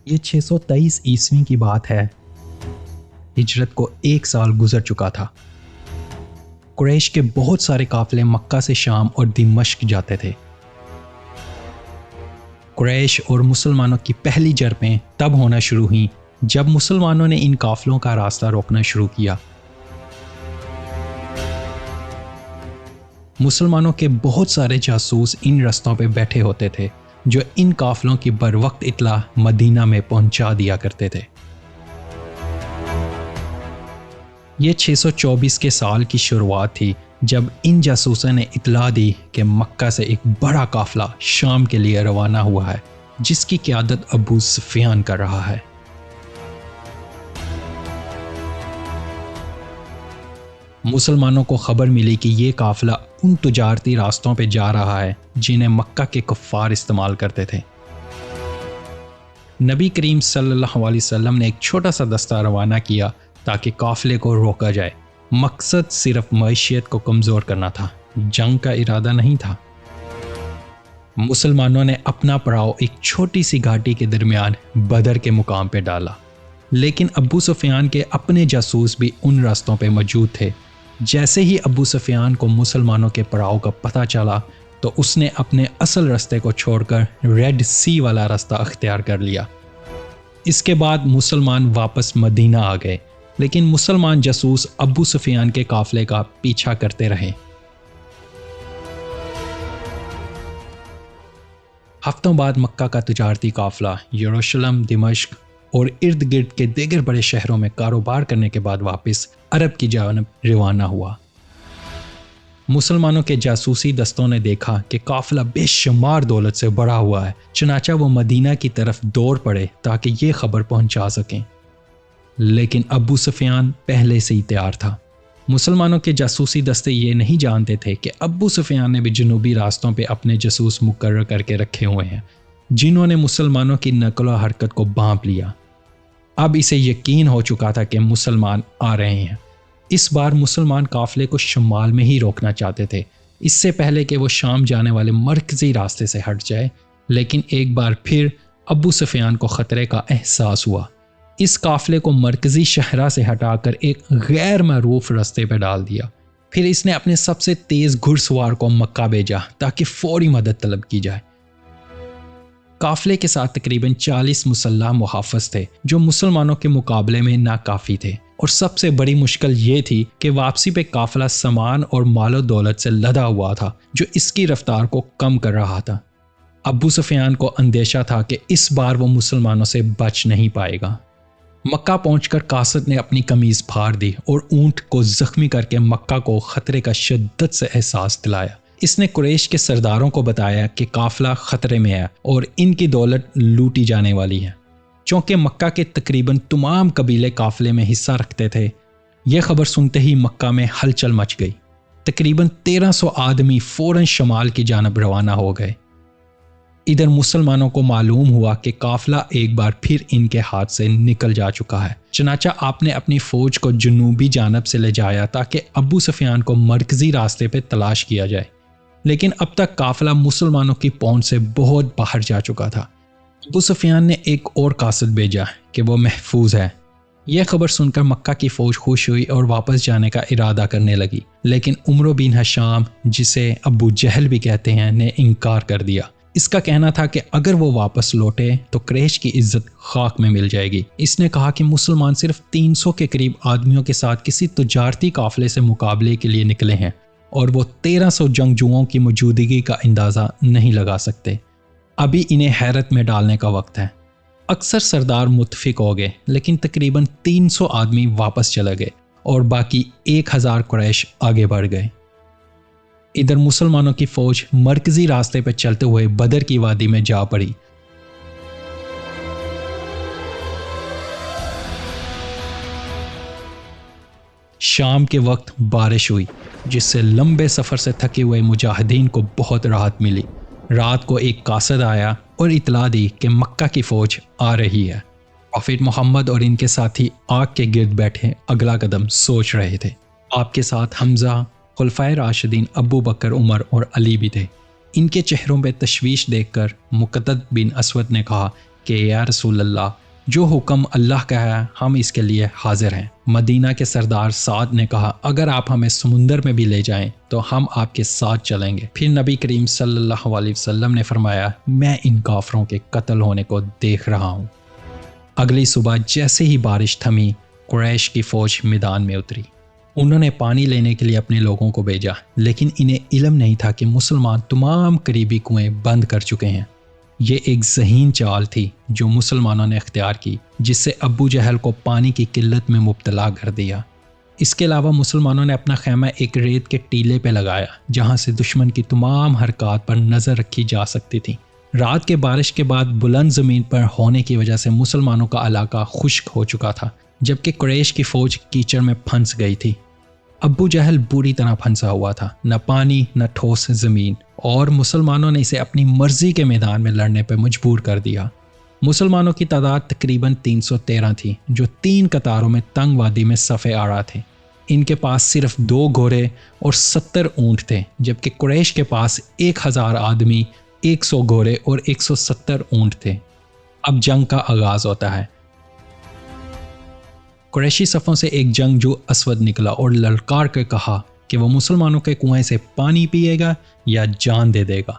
یہ 623 عیسوی کی بات ہے۔ ہجرت کو 1 سال گزر چکا تھا۔ قریش کے بہت سارے قافلے مکہ سے شام اور دمشق جاتے تھے۔ قریش اور مسلمانوں کی پہلی جرپیں تب ہونا شروع ہوئیں جب مسلمانوں نے ان قافلوں کا راستہ روکنا شروع کیا۔ مسلمانوں کے بہت سارے جاسوس ان رستوں پہ بیٹھے ہوتے تھے جو ان قافلوں کی بروقت اطلاع مدینہ میں پہنچا دیا کرتے تھے۔ یہ 624 کے سال کی شروعات تھی جب ان جاسوسوں نے اطلاع دی کہ مکہ سے ایک بڑا قافلہ شام کے لیے روانہ ہوا ہے جس کی قیادت ابو سفیان کر رہا ہے۔ مسلمانوں کو خبر ملی کہ یہ قافلہ ان تجارتی راستوں پہ جا رہا ہے جنہیں مکہ کے کفار استعمال کرتے تھے۔ نبی کریم صلی اللہ علیہ وسلم نے ایک چھوٹا سا دستہ روانہ کیا تاکہ قافلے کو روکا جائے۔ مقصد صرف معیشت کو کمزور کرنا تھا، جنگ کا ارادہ نہیں تھا۔ مسلمانوں نے اپنا پڑاؤ ایک چھوٹی سی گھاٹی کے درمیان بدر کے مقام پہ ڈالا، لیکن ابو سفیان کے اپنے جاسوس بھی ان راستوں پہ موجود تھے۔ جیسے ہی ابو سفیان کو مسلمانوں کے پڑاؤ کا پتہ چلا تو اس نے اپنے اصل راستے کو چھوڑ کر ریڈ سی والا راستہ اختیار کر لیا۔ اس کے بعد مسلمان واپس مدینہ آ گئے، لیکن مسلمان جاسوس ابو سفیان کے قافلے کا پیچھا کرتے رہے۔ ہفتوں بعد مکہ کا تجارتی قافلہ یروشلم، دمشق اور ارد گرد کے دیگر بڑے شہروں میں کاروبار کرنے کے بعد واپس عرب کی جانب روانہ ہوا۔ مسلمانوں کے جاسوسی دستوں نے دیکھا کہ قافلہ بے شمار دولت سے بھرا ہوا ہے، چنانچہ وہ مدینہ کی طرف دوڑ پڑے تاکہ یہ خبر پہنچا سکیں۔ لیکن ابو سفیان پہلے سے ہی تیار تھا۔ مسلمانوں کے جاسوسی دستے یہ نہیں جانتے تھے کہ ابو سفیان نے بھی جنوبی راستوں پہ اپنے جاسوس مقرر کر کے رکھے ہوئے ہیں جنہوں نے مسلمانوں کی نقل و حرکت کو بھانپ لیا۔ اب اسے یقین ہو چکا تھا کہ مسلمان آ رہے ہیں۔ اس بار مسلمان قافلے کو شمال میں ہی روکنا چاہتے تھے، اس سے پہلے کہ وہ شام جانے والے مرکزی راستے سے ہٹ جائے، لیکن ایک بار پھر ابو سفیان کو خطرے کا احساس ہوا۔ اس قافلے کو مرکزی شہرہ سے ہٹا کر ایک غیر معروف راستے پہ ڈال دیا۔ پھر اس نے اپنے سب سے تیز گھڑ سوار کو مکہ بھیجا تاکہ فوری مدد طلب کی جائے۔ قافلے کے ساتھ تقریباً 40 مسلح محافظ تھے جو مسلمانوں کے مقابلے میں ناکافی تھے، اور سب سے بڑی مشکل یہ تھی کہ واپسی پہ قافلہ سامان اور مال و دولت سے لدا ہوا تھا جو اس کی رفتار کو کم کر رہا تھا۔ ابو سفیان کو اندیشہ تھا کہ اس بار وہ مسلمانوں سے بچ نہیں پائے گا۔ مکہ پہنچ کر قاصد نے اپنی قمیض پھاڑ دی اور اونٹ کو زخمی کر کے مکہ کو خطرے کا شدت سے احساس دلایا۔ اس نے قریش کے سرداروں کو بتایا کہ قافلہ خطرے میں ہے اور ان کی دولت لوٹی جانے والی ہے۔ چونکہ مکہ کے تقریباً تمام قبیلے قافلے میں حصہ رکھتے تھے، یہ خبر سنتے ہی مکہ میں ہلچل مچ گئی۔ تقریباً 1300 آدمی فوراً شمال کی جانب روانہ ہو گئے۔ ادھر مسلمانوں کو معلوم ہوا کہ قافلہ ایک بار پھر ان کے ہاتھ سے نکل جا چکا ہے، چنانچہ آپ نے اپنی فوج کو جنوبی جانب سے لے جایا تاکہ ابو سفیان کو مرکزی راستے پہ تلاش کیا جائے۔ لیکن اب تک قافلہ مسلمانوں کی پہنچ سے بہت باہر جا چکا تھا۔ ابو سفیان نے ایک اور قاصد بھیجا کہ وہ محفوظ ہے۔ یہ خبر سن کر مکہ کی فوج خوش ہوئی اور واپس جانے کا ارادہ کرنے لگی، لیکن عمرو بن ہشام، جسے ابو جہل بھی کہتے ہیں، نے انکار کر دیا۔ اس کا کہنا تھا کہ اگر وہ واپس لوٹے تو قریش کی عزت خاک میں مل جائے گی۔ اس نے کہا کہ مسلمان صرف 300 کے قریب آدمیوں کے ساتھ کسی تجارتی قافلے سے مقابلے کے لیے نکلے ہیں اور وہ 1300 جنگجوؤں کی موجودگی کا اندازہ نہیں لگا سکتے۔ ابھی انہیں حیرت میں ڈالنے کا وقت ہے۔ اکثر سردار متفق ہو گئے، لیکن تقریباً 300 آدمی واپس چلے گئے اور باقی 1000 قریش آگے بڑھ گئے۔ ادھر مسلمانوں کی فوج مرکزی راستے پر چلتے ہوئے بدر کی وادی میں جا پڑی۔ شام کے وقت بارش ہوئی جس سے لمبے سفر سے تھکے ہوئے مجاہدین کو بہت راحت ملی۔ رات کو ایک قاصد آیا اور اطلاع دی کہ مکہ کی فوج آ رہی ہے۔ پروفیٹ محمد اور ان کے ساتھی آگ کے گرد بیٹھے اگلا قدم سوچ رہے تھے۔ آپ کے ساتھ حمزہ، خلفائے راشدین ابو بکر، عمر اور علی بھی تھے۔ ان کے چہروں پہ تشویش دیکھ کر مقدد بن اسود نے کہا کہ یا رسول اللہ، جو حکم اللہ کا ہے ہم اس کے لیے حاضر ہیں۔ مدینہ کے سردار سعد نے کہا اگر آپ ہمیں سمندر میں بھی لے جائیں تو ہم آپ کے ساتھ چلیں گے۔ پھر نبی کریم صلی اللہ علیہ وسلم نے فرمایا میں ان کافروں کے قتل ہونے کو دیکھ رہا ہوں۔ اگلی صبح جیسے ہی بارش تھمی، قریش کی فوج میدان میں اتری۔ انہوں نے پانی لینے کے لیے اپنے لوگوں کو بھیجا، لیکن انہیں علم نہیں تھا کہ مسلمان تمام قریبی کنویں بند کر چکے ہیں۔ یہ ایک ذہین چال تھی جو مسلمانوں نے اختیار کی، جس سے ابو جہل کو پانی کی قلت میں مبتلا کر دیا۔ اس کے علاوہ مسلمانوں نے اپنا خیمہ ایک ریت کے ٹیلے پہ لگایا جہاں سے دشمن کی تمام حرکات پر نظر رکھی جا سکتی تھی۔ رات کے بارش کے بعد بلند زمین پر ہونے کی وجہ سے مسلمانوں کا علاقہ خشک ہو چکا تھا، جبکہ قریش کی فوج کیچڑ میں پھنس گئی تھی۔ ابو جہل بری طرح پھنسا ہوا تھا، نہ پانی نہ ٹھوس زمین، اور مسلمانوں نے اسے اپنی مرضی کے میدان میں لڑنے پر مجبور کر دیا۔ مسلمانوں کی تعداد تقریباً 313 تھی، جو 3 قطاروں میں تنگ وادی میں صفے آڑا تھے۔ ان کے پاس صرف 2 گھوڑے اور 70 اونٹ تھے، جبکہ قریش کے پاس 1000 آدمی، 100 گھوڑے اور 170 اونٹ تھے۔ اب جنگ کا آغاز ہوتا ہے۔ قریشی صفوں سے ایک جنگجو اسود نکلا اور للکار کے کہا کہ وہ مسلمانوں کے کنویں سے پانی پیے گا یا جان دے دے گا۔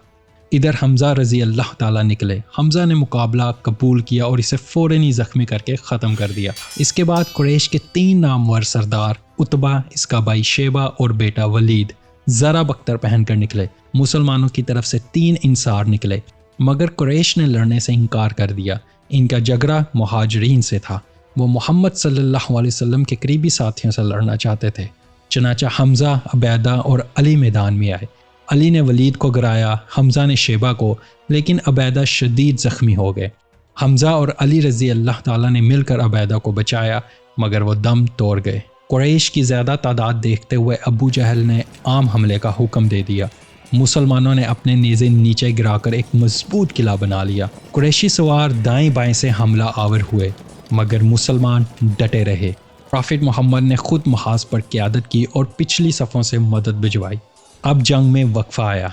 ادھر حمزہ رضی اللہ تعالیٰ نکلے۔ حمزہ نے مقابلہ قبول کیا اور اسے فوراً ہی زخمی کر کے ختم کر دیا۔ اس کے بعد قریش کے 3 نامور سردار عتبہ، اس کا بھائی شیبہ اور بیٹا ولید زرہ بختر پہن کر نکلے۔ مسلمانوں کی طرف سے 3 انصار نکلے، مگر قریش نے لڑنے سے انکار کر دیا۔ ان کا جھگڑا مہاجرین سے تھا، وہ محمد صلی اللہ علیہ وسلم کے قریبی ساتھیوں سے لڑنا چاہتے تھے۔ چنانچہ حمزہ، عبیدہ اور علی میدان میں آئے۔ علی نے ولید کو گرایا، حمزہ نے شیبہ کو، لیکن عبیدہ شدید زخمی ہو گئے۔ حمزہ اور علی رضی اللہ تعالیٰ نے مل کر عبیدہ کو بچایا، مگر وہ دم توڑ گئے۔ قریش کی زیادہ تعداد دیکھتے ہوئے ابو جہل نے عام حملے کا حکم دے دیا۔ مسلمانوں نے اپنے نیزے نیچے گرا کر ایک مضبوط قلعہ بنا لیا۔ قریشی سوار دائیں بائیں سے حملہ آور ہوئے، مگر مسلمان ڈٹے رہے۔ پروفٹ محمد نے خود محاذ پر قیادت کی اور پچھلی صفوں سے مدد بھجوائی۔ اب جنگ میں وقفہ آیا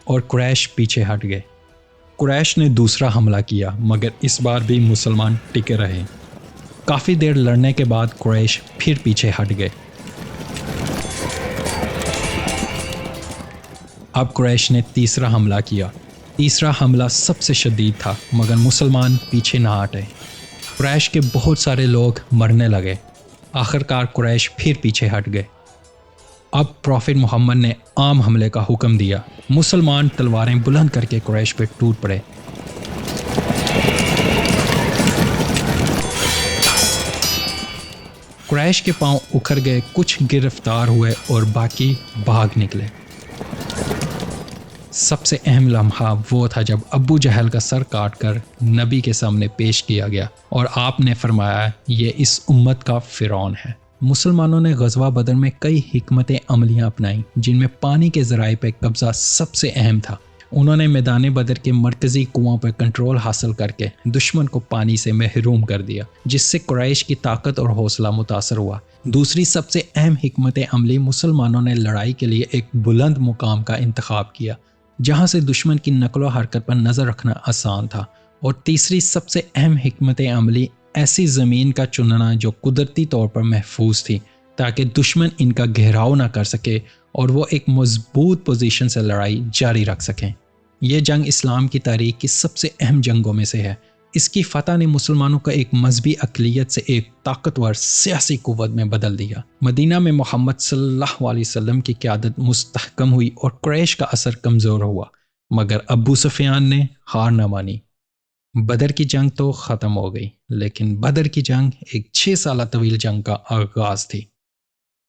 اور قریش پیچھے ہٹ گئے۔ قریش نے دوسرا حملہ کیا، مگر اس بار بھی مسلمان ٹکے رہے۔ کافی دیر لڑنے کے بعد قریش پھر پیچھے ہٹ گئے۔ اب قریش نے تیسرا حملہ کیا۔ تیسرا حملہ سب سے شدید تھا، مگر مسلمان پیچھے نہ ہٹے۔ قریش کے بہت سارے لوگ مرنے لگے۔ آخرکار قریش پھر پیچھے ہٹ گئے۔ اب پروفٹ محمد نے عام حملے کا حکم دیا۔ مسلمان تلواریں بلند کر کے قریش پہ ٹوٹ پڑے۔ قریش کے پاؤں اکھڑ گئے، کچھ گرفتار ہوئے اور باقی بھاگ نکلے۔ سب سے اہم لمحہ وہ تھا جب ابو جہل کا سر کاٹ کر نبی کے سامنے پیش کیا گیا اور آپ نے فرمایا یہ اس امت کا فرعون ہے۔ مسلمانوں نے غزوہ بدر میں کئی حکمت عملیاں اپنائیں، جن میں پانی کے ذرائع پہ قبضہ سب سے اہم تھا۔ انہوں نے میدان بدر کے مرکزی کنووں پر کنٹرول حاصل کر کے دشمن کو پانی سے محروم کر دیا، جس سے قریش کی طاقت اور حوصلہ متاثر ہوا۔ دوسری سب سے اہم حکمت عملی، مسلمانوں نے لڑائی کے لیے ایک بلند مقام کا انتخاب کیا جہاں سے دشمن کی نقل و حرکت پر نظر رکھنا آسان تھا۔ اور تیسری سب سے اہم حکمت عملی، ایسی زمین کا چننا جو قدرتی طور پر محفوظ تھی تاکہ دشمن ان کا گھیراؤ نہ کر سکے اور وہ ایک مضبوط پوزیشن سے لڑائی جاری رکھ سکیں۔ یہ جنگ اسلام کی تاریخ کی سب سے اہم جنگوں میں سے ہے۔ اس کی فتح نے مسلمانوں کا ایک مذہبی اقلیت سے ایک طاقتور سیاسی قوت میں بدل دیا۔ مدینہ میں محمد صلی اللہ علیہ وسلم کی قیادت مستحکم ہوئی اور قریش کا اثر کمزور ہوا، مگر ابو سفیان نے ہار نہ مانی۔ بدر کی جنگ تو ختم ہو گئی، لیکن بدر کی جنگ ایک 6 سالہ طویل جنگ کا آغاز تھی۔